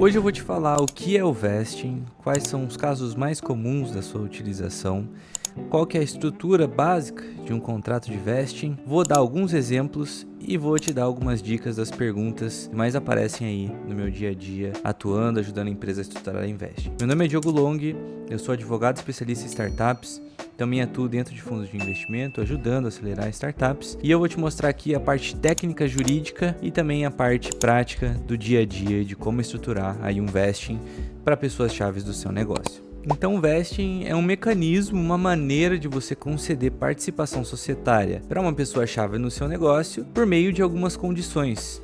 Hoje eu vou te falar o que é o vesting, quais são os casos mais comuns da sua utilização, qual que é a estrutura básica de um contrato de vesting, vou dar alguns exemplos e vou te dar algumas dicas das perguntas que mais aparecem aí no meu dia a dia, atuando, ajudando a empresa a estruturar em vesting. Meu nome é Diogo Long, eu sou advogado especialista em startups, também atuo dentro de fundos de investimento, ajudando a acelerar startups, e eu vou te mostrar aqui a parte técnica jurídica e também a parte prática do dia a dia de como estruturar aí um vesting para pessoas chaves do seu negócio. Então o vesting é um mecanismo, uma maneira de você conceder participação societária para uma pessoa-chave no seu negócio por meio de algumas condições.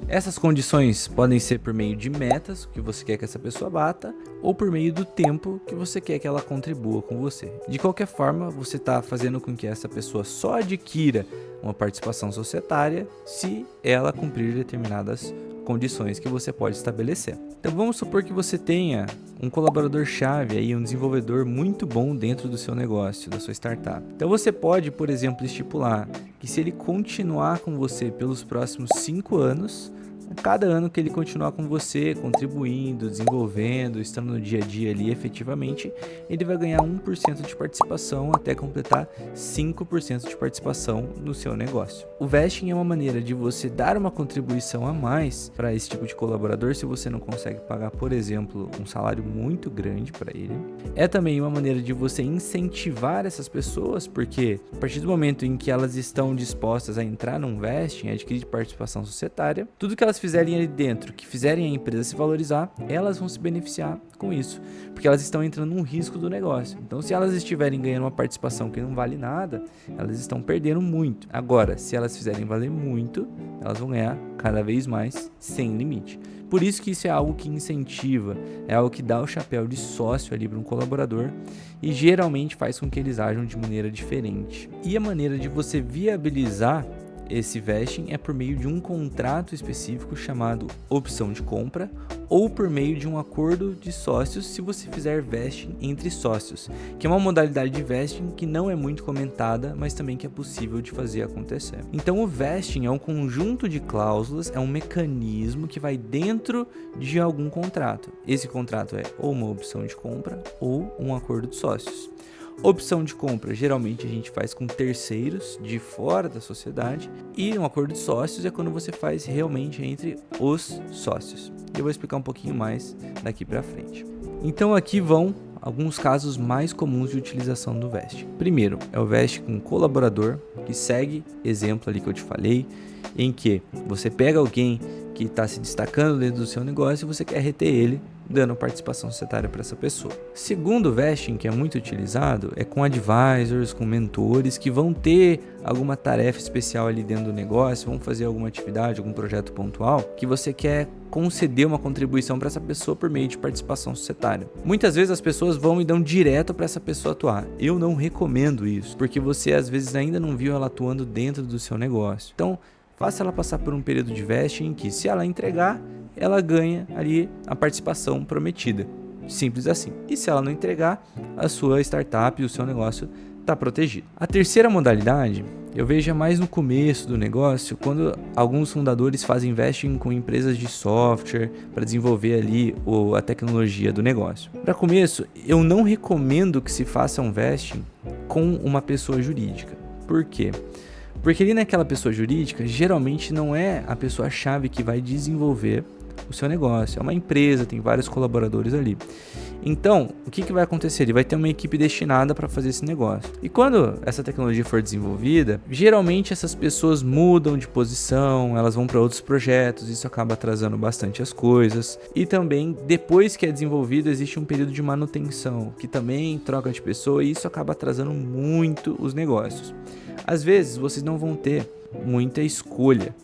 Essas condições podem ser por meio de metas, que você quer que essa pessoa bata, ou por meio do tempo que você quer que ela contribua com você. De qualquer forma, você está fazendo com que essa pessoa só adquira uma participação societária se ela cumprir determinadas condições que você pode estabelecer. Então vamos supor que você tenha um colaborador-chave aí, um desenvolvedor muito bom dentro do seu negócio, da sua startup. Então você pode, por exemplo, estipular que se ele continuar com você pelos próximos 5 anos, cada ano que ele continuar com você, contribuindo, desenvolvendo, estando no dia a dia ali efetivamente, ele vai ganhar 1% de participação até completar 5% de participação no seu negócio. O vesting é uma maneira de você dar uma contribuição a mais para esse tipo de colaborador se você não consegue pagar, por exemplo, um salário muito grande para ele. É também uma maneira de você incentivar essas pessoas, porque a partir do momento em que elas estão dispostas a entrar num vesting, adquirir participação societária, tudo que elas fizerem ali dentro, que fizerem a empresa se valorizar, elas vão se beneficiar com isso, porque elas estão entrando num risco do negócio. Então, se elas estiverem ganhando uma participação que não vale nada, elas estão perdendo muito. Agora, se elas fizerem valer muito, elas vão ganhar cada vez mais, sem limite. Por isso que isso é algo que incentiva, é algo que dá o chapéu de sócio ali para um colaborador e geralmente faz com que eles ajam de maneira diferente. E a maneira de você viabilizar esse vesting é por meio de um contrato específico chamado opção de compra ou por meio de um acordo de sócios se você fizer vesting entre sócios, que é uma modalidade de vesting que não é muito comentada, mas também que é possível de fazer acontecer. Então o vesting é um conjunto de cláusulas, é um mecanismo que vai dentro de algum contrato. Esse contrato é ou uma opção de compra ou um acordo de sócios. Opção de compra, geralmente a gente faz com terceiros de fora da sociedade, e um acordo de sócios é quando você faz realmente entre os sócios. Eu vou explicar um pouquinho mais daqui para frente. Então aqui vão alguns casos mais comuns de utilização do vesting. Primeiro é o vesting com colaborador, que segue exemplo ali que eu te falei, em que você pega alguém que está se destacando dentro do seu negócio e você quer reter ele, dando participação societária para essa pessoa. Segundo vesting, que é muito utilizado, é com advisors, com mentores que vão ter alguma tarefa especial ali dentro do negócio, vão fazer alguma atividade, algum projeto pontual, que você quer conceder uma contribuição para essa pessoa por meio de participação societária. Muitas vezes as pessoas vão e dão direto para essa pessoa atuar. Eu não recomendo isso, porque você às vezes ainda não viu ela atuando dentro do seu negócio. Então, faça ela passar por um período de vesting em que, se ela entregar, ela ganha ali a participação prometida. Simples assim. E se ela não entregar, a sua startup e o seu negócio está protegido. A terceira modalidade, eu vejo mais no começo do negócio, quando alguns fundadores fazem vesting com empresas de software para desenvolver ali a tecnologia do negócio. Para começo, eu não recomendo que se faça um vesting com uma pessoa jurídica. Por quê? Porque ali naquela pessoa jurídica, geralmente não é a pessoa-chave que vai desenvolver o seu negócio. É uma empresa, tem vários colaboradores ali. Então, o que vai acontecer? Ele vai ter uma equipe destinada para fazer esse negócio. E quando essa tecnologia for desenvolvida, geralmente essas pessoas mudam de posição, elas vão para outros projetos, isso acaba atrasando bastante as coisas. E também, depois que é desenvolvido, existe um período de manutenção, que também troca de pessoa, e isso acaba atrasando muito os negócios. Às vezes, vocês não vão ter muita escolha.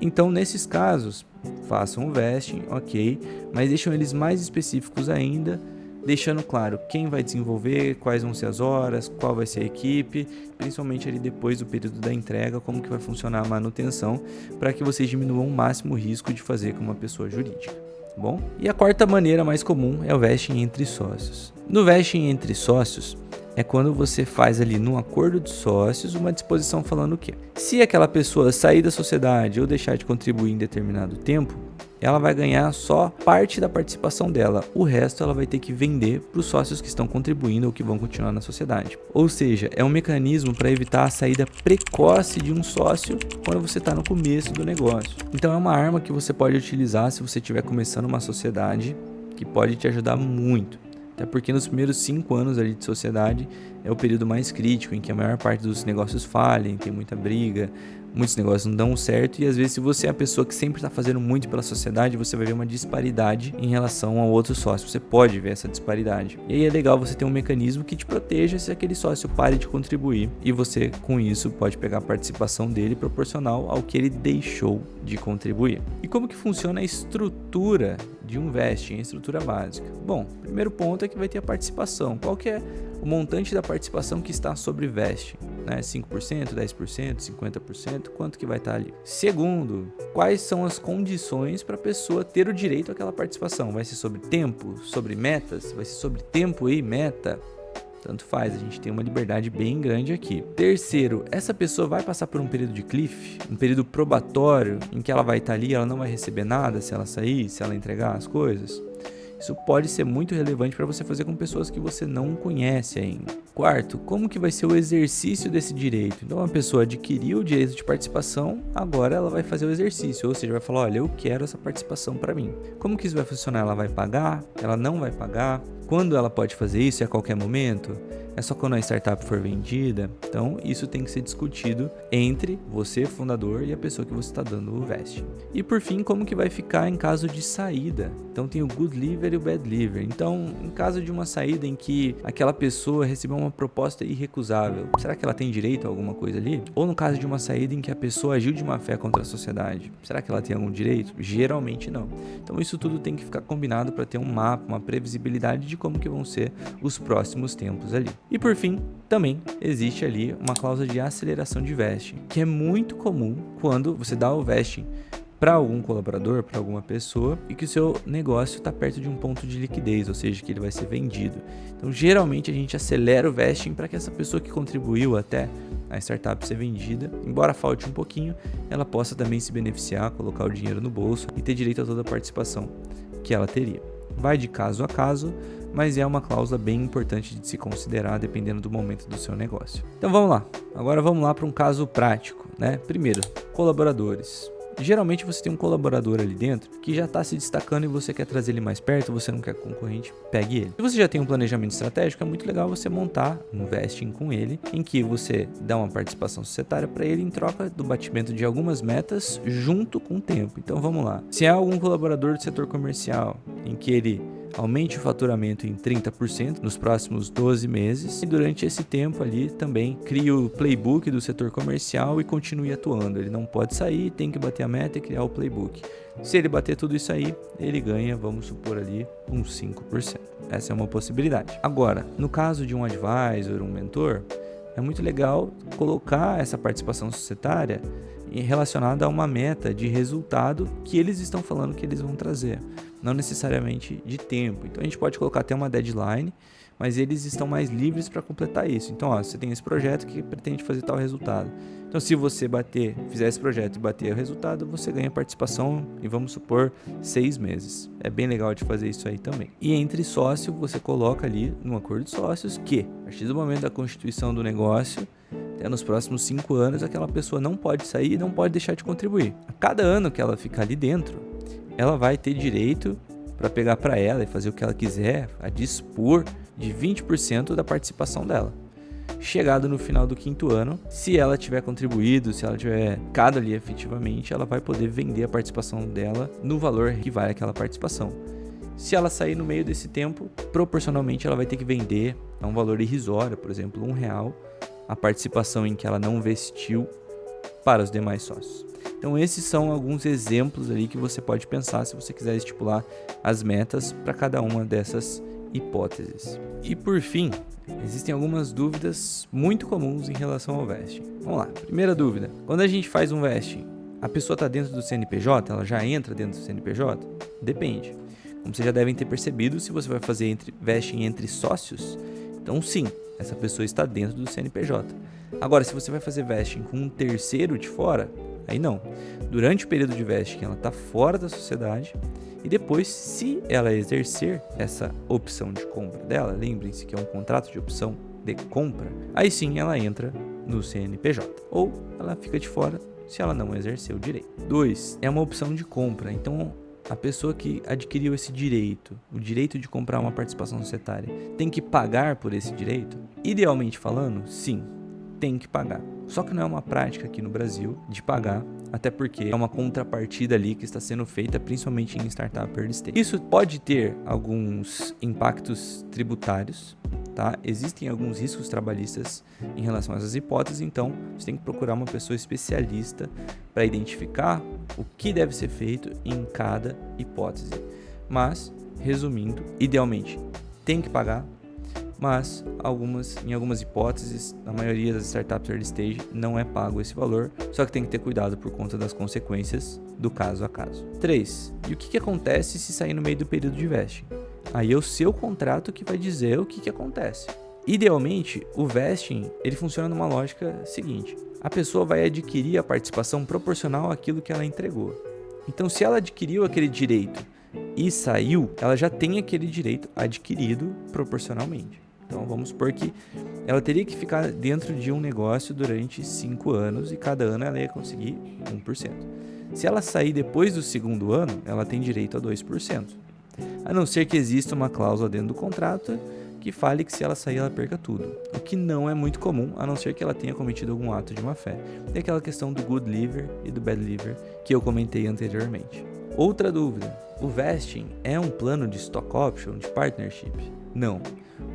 Então, nesses casos, façam o vesting, ok, mas deixam eles mais específicos ainda, deixando claro quem vai desenvolver, quais vão ser as horas, qual vai ser a equipe, principalmente ali depois do período da entrega, como que vai funcionar a manutenção, para que vocês diminuam o máximo risco de fazer com uma pessoa jurídica. Bom? E a quarta maneira mais comum é o vesting entre sócios. No vesting entre sócios, é quando você faz ali no acordo de sócios uma disposição falando o quê? Se aquela pessoa sair da sociedade ou deixar de contribuir em determinado tempo, ela vai ganhar só parte da participação dela. O resto ela vai ter que vender para os sócios que estão contribuindo ou que vão continuar na sociedade. Ou seja, é um mecanismo para evitar a saída precoce de um sócio quando você está no começo do negócio. Então é uma arma que você pode utilizar se você estiver começando uma sociedade, que pode te ajudar muito. Até porque nos primeiros 5 anos ali de sociedade é o período mais crítico, em que a maior parte dos negócios falhem, tem muita briga, muitos negócios não dão certo, e às vezes se você é a pessoa que sempre está fazendo muito pela sociedade, você vai ver uma disparidade em relação ao outro sócio. Você pode ver essa disparidade. E aí é legal você ter um mecanismo que te proteja se aquele sócio pare de contribuir, e você com isso pode pegar a participação dele proporcional ao que ele deixou de contribuir. E como que funciona a estrutura de um vesting, a estrutura básica? Bom, primeiro ponto é que vai ter a participação. Qual que é o montante da participação que está sobre vesting? 5%, 10%, 50%, quanto que vai estar ali? Segundo, quais são as condições para a pessoa ter o direito àquela participação? Vai ser sobre tempo, sobre metas? Vai ser sobre tempo e meta? Tanto faz, a gente tem uma liberdade bem grande aqui. Terceiro, essa pessoa vai passar por um período de cliff, um período probatório, em que ela vai estar ali, ela não vai receber nada se ela sair, se ela entregar as coisas. Isso pode ser muito relevante para você fazer com pessoas que você não conhece ainda. Quarto, como que vai ser o exercício desse direito? Então, uma pessoa adquiriu o direito de participação, agora ela vai fazer o exercício, ou seja, vai falar, olha, eu quero essa participação para mim. Como que isso vai funcionar? Ela vai pagar? Ela não vai pagar? Quando ela pode fazer isso? É a qualquer momento? É só quando a startup for vendida? Então, isso tem que ser discutido entre você, fundador, e a pessoa que você está dando o vesting. E por fim, como que vai ficar em caso de saída? Então, tem o good liver e o bad liver. Então, em caso de uma saída em que aquela pessoa recebeu uma proposta irrecusável, será que ela tem direito a alguma coisa ali? Ou no caso de uma saída em que a pessoa agiu de má fé contra a sociedade, será que ela tem algum direito? Geralmente não. Então, isso tudo tem que ficar combinado para ter um mapa, uma previsibilidade de como que vão ser os próximos tempos ali. E por fim, também existe ali uma cláusula de aceleração de vesting, que é muito comum quando você dá o vesting para algum colaborador, para alguma pessoa, e que o seu negócio está perto de um ponto de liquidez, ou seja, que ele vai ser vendido. Então, geralmente, a gente acelera o vesting para que essa pessoa que contribuiu até a startup ser vendida, embora falte um pouquinho, ela possa também se beneficiar, colocar o dinheiro no bolso e ter direito a toda a participação que ela teria. Vai de caso a caso, mas é uma cláusula bem importante de se considerar dependendo do momento do seu negócio. Então vamos lá, agora vamos lá para um caso prático, né? Primeiro, colaboradores. Geralmente você tem um colaborador ali dentro que já está se destacando e você quer trazer ele mais perto, você não quer que o concorrente pegue ele. Se você já tem um planejamento estratégico, é muito legal você montar um vesting com ele, em que você dá uma participação societária para ele em troca do batimento de algumas metas junto com o tempo. Então vamos lá. Se há algum colaborador do setor comercial em que ele aumente o faturamento em 30% nos próximos 12 meses e durante esse tempo ali também crie o playbook do setor comercial e continue atuando. Ele não pode sair, tem que bater a meta e criar o playbook. Se ele bater tudo isso aí, ele ganha, vamos supor ali, uns 5%. Essa é uma possibilidade. Agora, no caso de um advisor, um mentor, é muito legal colocar essa participação societária relacionada a uma meta de resultado que eles estão falando que eles vão trazer, não necessariamente de tempo. Então a gente pode colocar até uma deadline, mas eles estão mais livres para completar isso. Então, você tem esse projeto que pretende fazer tal resultado. Então, se você fizer esse projeto e bater o resultado, você ganha participação em, vamos supor, 6 meses. É bem legal de fazer isso aí também. E entre sócio, você coloca ali no acordo de sócios que, a partir do momento da constituição do negócio, até nos próximos 5 anos, aquela pessoa não pode sair e não pode deixar de contribuir. A cada ano que ela ficar ali dentro, ela vai ter direito para pegar para ela e fazer o que ela quiser, a dispor de 20% da participação dela. Chegado no final do 5º ano, se ela tiver contribuído, se ela tiver ficado ali efetivamente, ela vai poder vender a participação dela no valor que vale aquela participação. Se ela sair no meio desse tempo, proporcionalmente ela vai ter que vender a um valor irrisório, por exemplo, R$1, a participação em que ela não vestiu para os demais sócios. Então esses são alguns exemplos ali que você pode pensar se você quiser estipular as metas para cada uma dessas hipóteses. E por fim, existem algumas dúvidas muito comuns em relação ao vesting. Vamos lá, primeira dúvida. Quando a gente faz um vesting, a pessoa está dentro do CNPJ? Ela já entra dentro do CNPJ? Depende. Como vocês já devem ter percebido, se você vai fazer vesting entre sócios, então Então sim, essa pessoa está dentro do CNPJ. Agora, se você vai fazer vesting com um terceiro de fora, aí não. Durante o período de vesting, ela está fora da sociedade e depois, se ela exercer essa opção de compra dela, lembrem-se que é um contrato de opção de compra, aí sim ela entra no CNPJ. Ou ela fica de fora se ela não exercer o direito. 2. É uma opção de compra. Então, a pessoa que adquiriu esse direito, o direito de comprar uma participação societária, tem que pagar por esse direito? Idealmente falando, sim, tem que pagar. Só que não é uma prática aqui no Brasil de pagar, até porque é uma contrapartida ali que está sendo feita principalmente em startup early stage. Isso pode ter alguns impactos tributários, tá? Existem alguns riscos trabalhistas em relação a essas hipóteses, então você tem que procurar uma pessoa especialista para identificar o que deve ser feito em cada hipótese. Mas, resumindo, idealmente tem que pagar, mas em algumas hipóteses, na maioria das startups early stage, não é pago esse valor, só que tem que ter cuidado por conta das consequências do caso a caso. 3. E o que acontece se sair no meio do período de vesting? Aí é o seu contrato que vai dizer o que acontece. Idealmente, o vesting ele funciona numa lógica seguinte: a pessoa vai adquirir a participação proporcional àquilo que ela entregou. Então, se ela adquiriu aquele direito e saiu, ela já tem aquele direito adquirido proporcionalmente. Então, vamos supor que ela teria que ficar dentro de um negócio durante 5 anos e cada ano ela ia conseguir 1%. Se ela sair depois do segundo ano, ela tem direito a 2%. A não ser que exista uma cláusula dentro do contrato que fale que se ela sair ela perca tudo, o que não é muito comum, a não ser que ela tenha cometido algum ato de má fé. É aquela questão do good liver e do bad liver que eu comentei anteriormente. Outra dúvida: o vesting é um plano de stock option, de partnership? Não.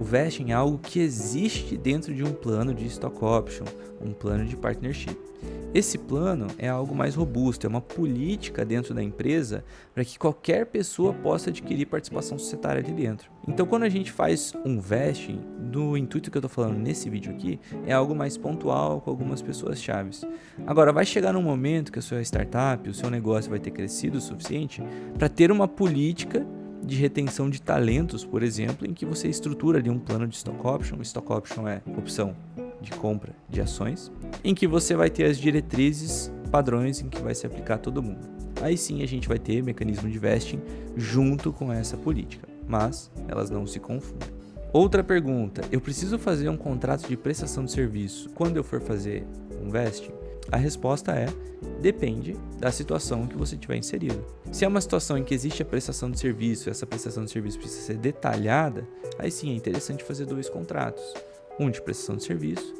O vesting é algo que existe dentro de um plano de stock option, um plano de partnership. Esse plano é algo mais robusto, é uma política dentro da empresa para que qualquer pessoa possa adquirir participação societária ali dentro. Então, quando a gente faz um vesting, do intuito que eu estou falando nesse vídeo aqui, é algo mais pontual com algumas pessoas chaves. Agora, vai chegar num momento que a sua startup, o seu negócio vai ter crescido o suficiente para ter uma política de retenção de talentos, por exemplo, em que você estrutura ali um plano de stock option. Stock option é opção de compra de ações, em que você vai ter as diretrizes padrões em que vai se aplicar a todo mundo. Aí sim a gente vai ter mecanismo de vesting junto com essa política, mas elas não se confundem. Outra pergunta: eu preciso fazer um contrato de prestação de serviço quando eu for fazer um vesting? A resposta é: depende da situação que você tiver inserido. Se é uma situação em que existe a prestação de serviço, essa prestação de serviço precisa ser detalhada, aí sim é interessante fazer 2 contratos. Um de prestação de serviço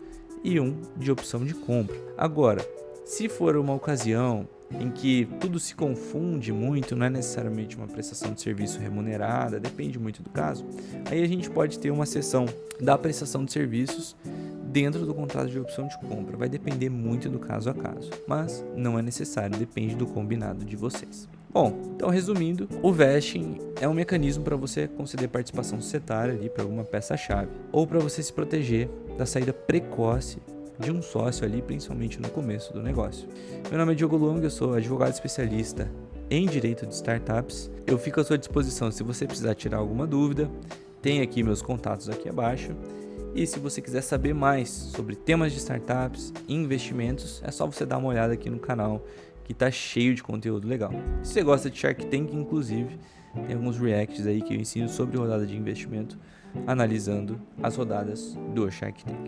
e um de opção de compra. Agora, se for uma ocasião em que tudo se confunde muito, não é necessariamente uma prestação de serviço remunerada, depende muito do caso, aí a gente pode ter uma seção da prestação de serviços dentro do contrato de opção de compra. Vai depender muito do caso a caso, mas não é necessário, depende do combinado de vocês. Bom, então resumindo, o vesting é um mecanismo para você conceder participação societária ali para alguma peça-chave, ou para você se proteger da saída precoce de um sócio ali, principalmente no começo do negócio. Meu nome é Diogo Long, eu sou advogado especialista em direito de startups. Eu fico à sua disposição se você precisar tirar alguma dúvida. Tem aqui meus contatos aqui abaixo. E se você quiser saber mais sobre temas de startups e investimentos, é só você dar uma olhada aqui no canal, que tá cheio de conteúdo legal. Se você gosta de Shark Tank, inclusive, tem alguns reacts aí que eu ensino sobre rodada de investimento, analisando as rodadas do Shark Tank.